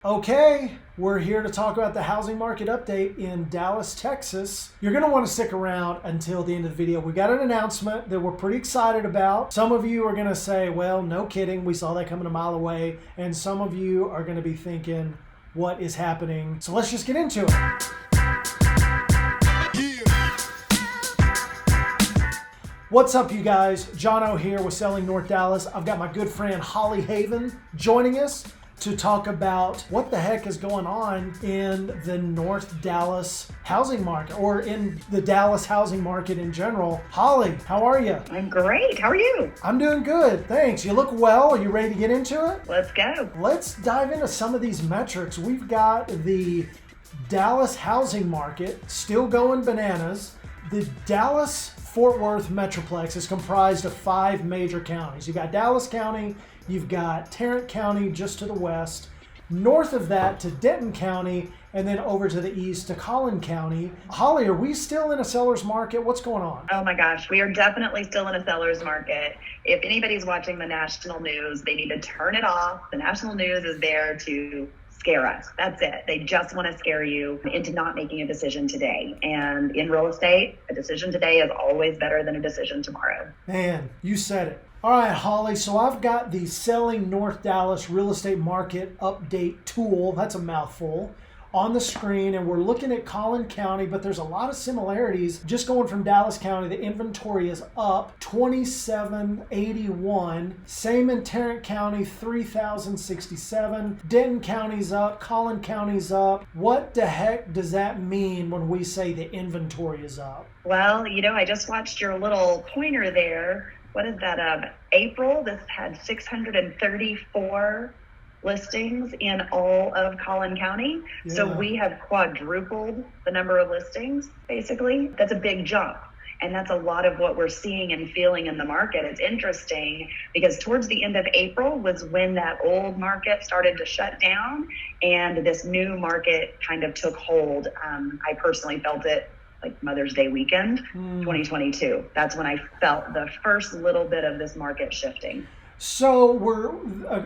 Okay, we're here to talk about the housing market update in Dallas, Texas. You're going to want to stick around until the end of the video. We got an announcement that we're pretty excited about. Some of you are going to say, well, no kidding, we saw that coming a mile away. And some of you are going to be thinking, what is happening? So let's just get into it. What's up, you guys? Jono here with Selling North Dallas. I've got my good friend Holly Haven joining us to talk about what the heck is going on in the North Dallas housing market, or in the Dallas housing market in general. Holly, how are you? I'm great. How are you? I'm doing good, thanks. You look well. Are you ready to get into it? Let's go. Let's dive into some of these metrics. We've got the Dallas housing market still going bananas. The Dallas-Fort Worth Metroplex is comprised of 5 major counties. You've got Dallas County, you've got Tarrant County just to the west, north of that to Denton County, and then over to the east to Collin County. Holly, are we still in a seller's market? What's going on? Oh my gosh, we are definitely still in a seller's market. If anybody's watching the national news, they need to turn it off. The national news is there to scare us. That's it. They just want to scare you into not making a decision today. And in real estate, a decision today is always better than a decision tomorrow. Man, you said it. All right, Holly, so I've got the Selling North Dallas Real Estate Market Update tool, that's a mouthful, on the screen, and we're looking at Collin County, but there's a lot of similarities. Just going from Dallas County, the inventory is up 2781. Same in Tarrant County, 3067. Denton County's up, Collin County's up. What the heck does that mean when we say the inventory is up? Well, I just watched your little pointer there. What is that? April, this had 634 listings in all of Collin County. Yeah. So we have quadrupled the number of listings, basically. That's a big jump. And that's a lot of what we're seeing and feeling in the market. It's interesting because towards the end of April was when that old market started to shut down and this new market kind of took hold. I personally felt it like Mother's Day weekend, 2022. That's when I felt the first little bit of this market shifting. So we're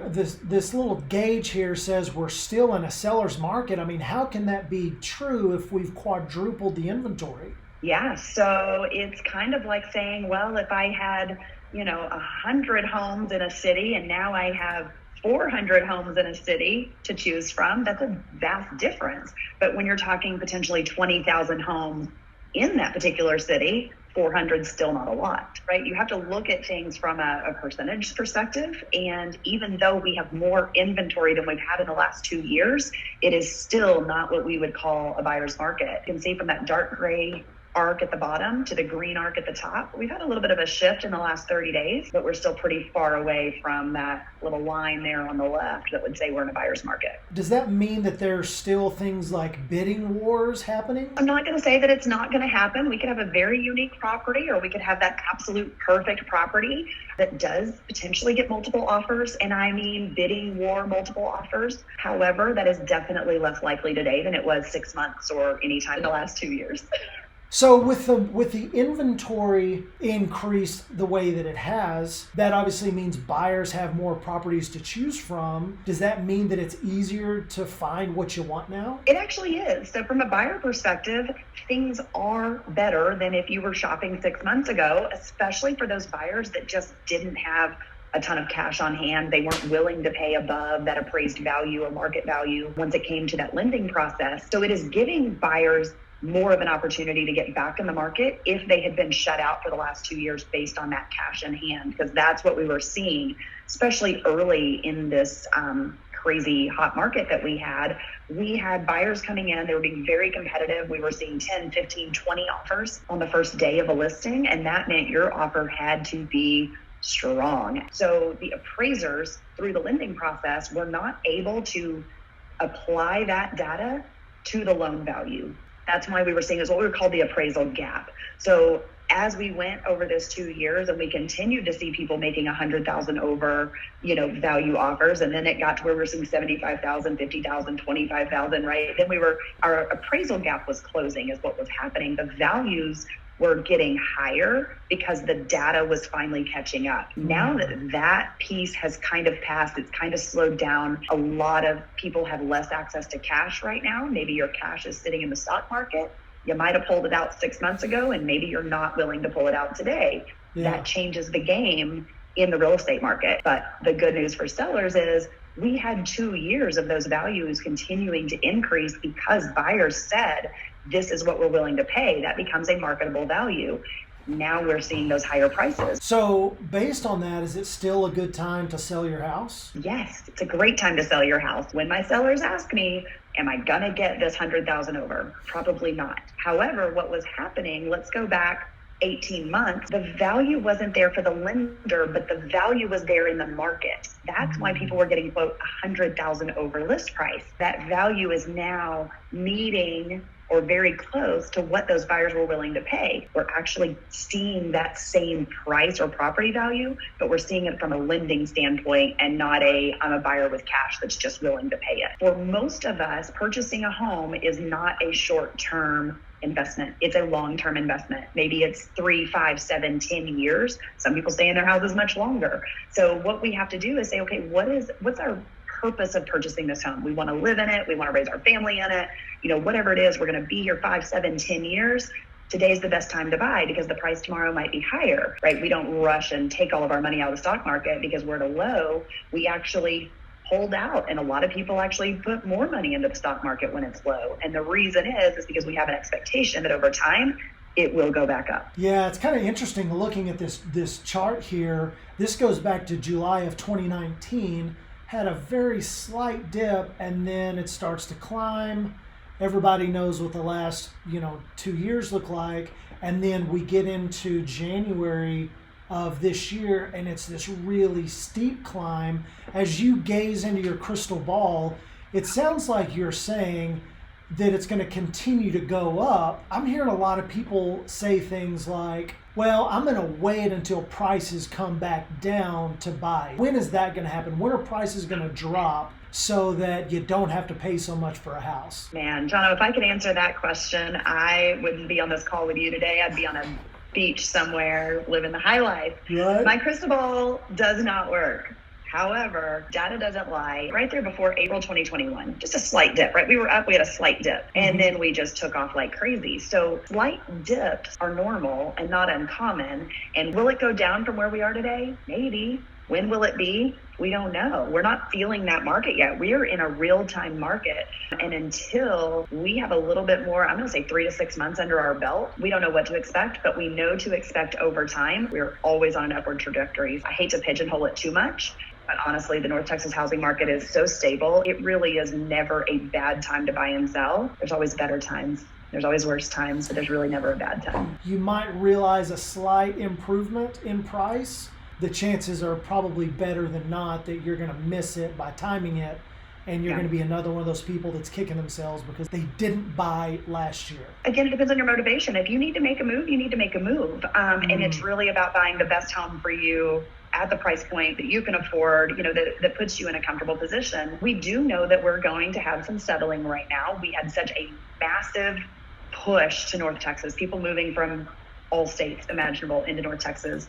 this little gauge here says we're still in a seller's market. I mean, how can that be true if we've quadrupled the inventory? Yeah, so it's kind of like saying, well, if I had, 100 homes in a city and now I have 400 homes in a city to choose from, that's a vast difference. But when you're talking potentially 20,000 homes in that particular city, 400 is still not a lot, right? You have to look at things from a percentage perspective. And even though we have more inventory than we've had in the last 2 years, it is still not what we would call a buyer's market. You can see from that dark gray arc at the bottom to the green arc at the top, we've had a little bit of a shift in the last 30 days, but we're still pretty far away from that little line there on the left that would say we're in a buyer's market. Does that mean that there's still things like bidding wars happening? I'm not going to say that it's not going to happen. We could have a very unique property, or we could have that absolute perfect property that does potentially get multiple offers. And I mean bidding war, multiple offers. However, that is definitely less likely today than it was 6 months or any time in the last 2 years. So with the inventory increased the way that it has, that obviously means buyers have more properties to choose from. Does that mean that it's easier to find what you want now? It actually is. So from a buyer perspective, things are better than if you were shopping 6 months ago, especially for those buyers that just didn't have a ton of cash on hand. They weren't willing to pay above that appraised value or market value once it came to that lending process. So it is giving buyers more of an opportunity to get back in the market if they had been shut out for the last 2 years based on that cash in hand, because that's what we were seeing, especially early in this crazy hot market that we had. We had buyers coming in, they were being very competitive. We were seeing 10, 15, 20 offers on the first day of a listing, and that meant your offer had to be strong. So the appraisers through the lending process were not able to apply that data to the loan value. That's why we were seeing is what we would call the appraisal gap. So as we went over this 2 years and we continued to see people making 100,000 over, value offers, and then it got to where we were seeing 75,000, 50,000, 25,000, right? Then our appraisal gap was closing is what was happening. The values were getting higher because the data was finally catching up. Now that that piece has kind of passed, it's kind of slowed down. A lot of people have less access to cash right now. Maybe your cash is sitting in the stock market. You might have pulled it out 6 months ago, and maybe you're not willing to pull it out today. Yeah. That changes the game in the real estate market. But the good news for sellers is we had 2 years of those values continuing to increase because buyers said, this is what we're willing to pay. That becomes a marketable value. Now we're seeing those higher prices. So based on that, is it still a good time to sell your house? Yes, it's a great time to sell your house. When my sellers ask me, am I gonna get this 100,000 over? Probably not. However, what was happening, let's go back 18 months, the value wasn't there for the lender, but the value was there in the market. That's why people were getting, quote, 100,000 over list price. That value is now meeting or very close to what those buyers were willing to pay. We're actually seeing that same price or property value, but we're seeing it from a lending standpoint and not I'm a buyer with cash that's just willing to pay it. For most of us, purchasing a home is not a short-term investment. It's a long-term investment. Maybe it's 3, 5, 7, 10 years. Some people stay in their houses much longer. So what we have to do is say, okay, what's our purpose of purchasing this home? We want to live in it. We want to raise our family in it. Whatever it is, we're going to be here 5, 7, 10 years. Today's the best time to buy because the price tomorrow might be higher, right? We don't rush and take all of our money out of the stock market because we're at a low. We actually hold out, and a lot of people actually put more money into the stock market when it's low. And the reason is because we have an expectation that over time it will go back up. Yeah, it's kind of interesting looking at this chart here. This goes back to July of 2019, had a very slight dip, and then it starts to climb. Everybody knows what the last 2 years look like, and then we get into January of this year, and it's this really steep climb. As you gaze into your crystal ball, it sounds like you're saying that it's going to continue to go up. I'm hearing a lot of people say things like, well, I'm going to wait until prices come back down to buy. When is that going to happen? When are prices going to drop so that you don't have to pay so much for a house? Man, John, if I could answer that question, I wouldn't be on this call with you today. I'd be on a beach somewhere, living the high life. Right. My crystal ball does not work. However, data doesn't lie. Right there before April 2021, just a slight dip, right? We were up, we had a slight dip, and then we just took off like crazy. So slight dips are normal and not uncommon. And will it go down from where we are today? Maybe. When will it be? We don't know. We're not feeling that market yet. We are in a real-time market. And until we have a little bit more, I'm going to say 3 to 6 months under our belt, we don't know what to expect, but we know to expect over time. We're always on an upward trajectory. I hate to pigeonhole it too much, but honestly, the North Texas housing market is so stable. It really is never a bad time to buy and sell. There's always better times. There's always worse times, but there's really never a bad time. You might realize a slight improvement in price. The chances are probably better than not that you're going to miss it by timing it, and you're going to be another one of those people that's kicking themselves because they didn't buy last year. Again, it depends on your motivation. If you need to make a move, you need to make a move. And it's really about buying the best home for you at the price point that you can afford, that puts you in a comfortable position. We do know that we're going to have some settling right now. We had such a massive push to North Texas, people moving from all states imaginable into North Texas,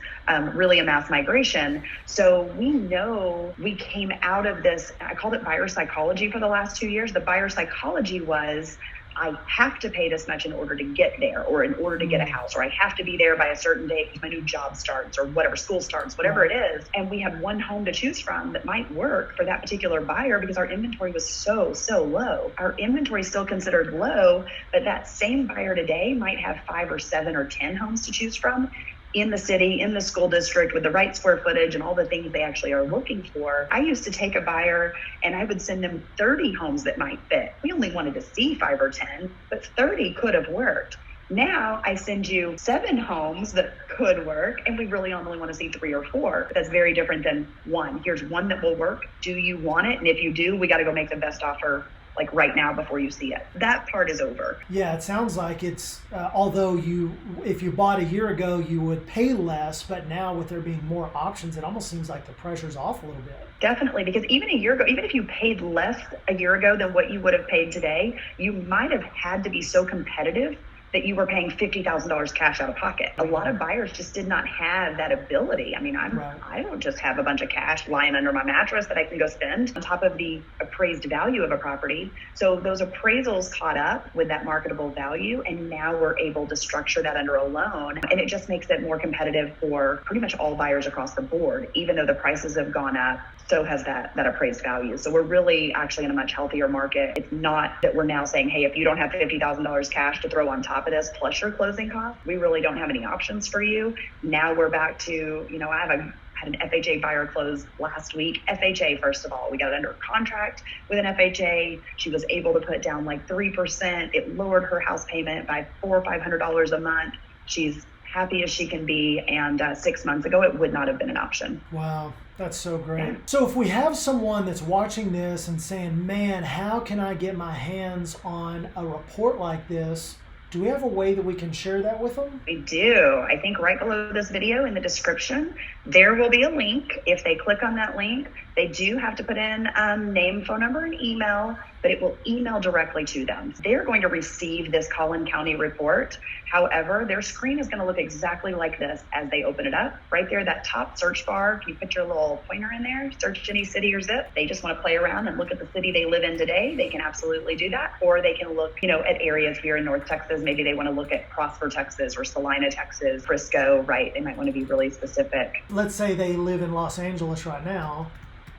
really a mass migration. So we know we came out of this, I called it buyer psychology for the last 2 years. The buyer psychology was, I have to pay this much in order to get there, or in order to get a house, or I have to be there by a certain date because my new job starts, or whatever, school starts, whatever it is. And we had one home to choose from that might work for that particular buyer because our inventory was so low. Our inventory is still considered low, but that same buyer today might have 5 or 7 or 10 homes to choose from in the city, in the school district, with the right square footage and all the things they actually are looking for. I used to take a buyer and I would send them 30 homes that might fit. We only wanted to see 5 or 10, but 30 could have worked. Now I send you 7 homes that could work, and we really only want to see 3 or 4. That's very different than one. Here's one that will work. Do you want it? And if you do, we got to go make the best offer like right now before you see it. That part is over. Yeah, it sounds like it's, although if you bought a year ago, you would pay less, but now with there being more options, it almost seems like the pressure's off a little bit. Definitely, because even a year ago, even if you paid less a year ago than what you would have paid today, you might have had to be so competitive that you were paying $50,000 cash out of pocket. A lot of buyers just did not have that ability. I mean, I don't just have a bunch of cash lying under my mattress that I can go spend on top of the appraised value of a property. So those appraisals caught up with that marketable value, and now we're able to structure that under a loan, and it just makes it more competitive for pretty much all buyers across the board. Even though the prices have gone up, so has that appraised value. So we're really actually in a much healthier market. It's not that we're now saying, hey, if you don't have $50,000 cash to throw on top of this plus your closing costs, we really don't have any options for you. Now we're back to, I had an FHA buyer close last week. FHA, first of all, we got it under contract with an FHA. She was able to put down like 3%. It lowered her house payment by $400 or $500 a month. She's happy as she can be. And 6 months ago, it would not have been an option. Wow. That's so great. So if we have someone that's watching this and saying, man, how can I get my hands on a report like this? Do we have a way that we can share that with them? We do. I think right below this video in the description, there will be a link. If they click on that link, they do have to put in name, phone number, and email, but it will email directly to them. They're going to receive this Collin County report. However, their screen is going to look exactly like this as they open it up. Right there, that top search bar, if you put your little pointer in there, search any city or zip. They just want to play around and look at the city they live in today. They can absolutely do that. Or they can look, at areas here in North Texas. Maybe they want to look at Prosper, Texas, or Salina, Texas, Frisco, right? They might want to be really specific. Let's say they live in Los Angeles right now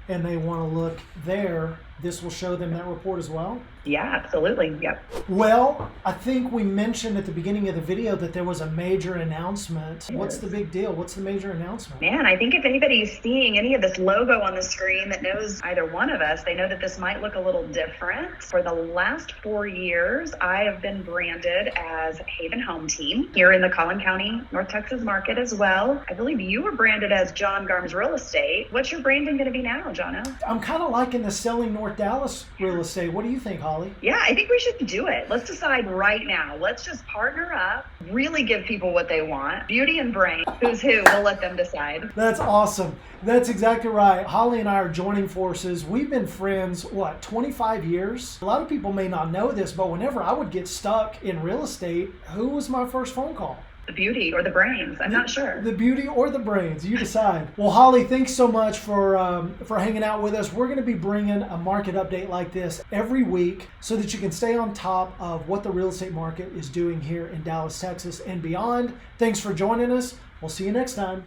and they want to look there. This will show them that report as well? Yeah, absolutely. Yep. Well, I think we mentioned at the beginning of the video that there was a major announcement. Yes. What's the big deal? What's the major announcement? Man, I think if anybody's seeing any of this logo on the screen that knows either one of us, they know that this might look a little different. For the last 4 years, I have been branded as Haven Home Team here in the Collin County, North Texas market as well. I believe you were branded as John Garms Real Estate. What's your branding going to be now, Jono? I'm kind of liking the Selling North Dallas Real Estate. What do you think, Holly? Yeah, I think we should do it. Let's decide right now. Let's just partner up, really give people what they want. Beauty and brain, who's who, we'll let them decide. That's awesome. That's exactly right. Holly and I are joining forces. We've been friends, 25 years? A lot of people may not know this, but whenever I would get stuck in real estate, who was my first phone call? The beauty or the brains. I'm not sure. The beauty or the brains. You decide. Well, Holly, thanks so much for hanging out with us. We're going to be bringing a market update like this every week so that you can stay on top of what the real estate market is doing here in Dallas, Texas and beyond. Thanks for joining us. We'll see you next time.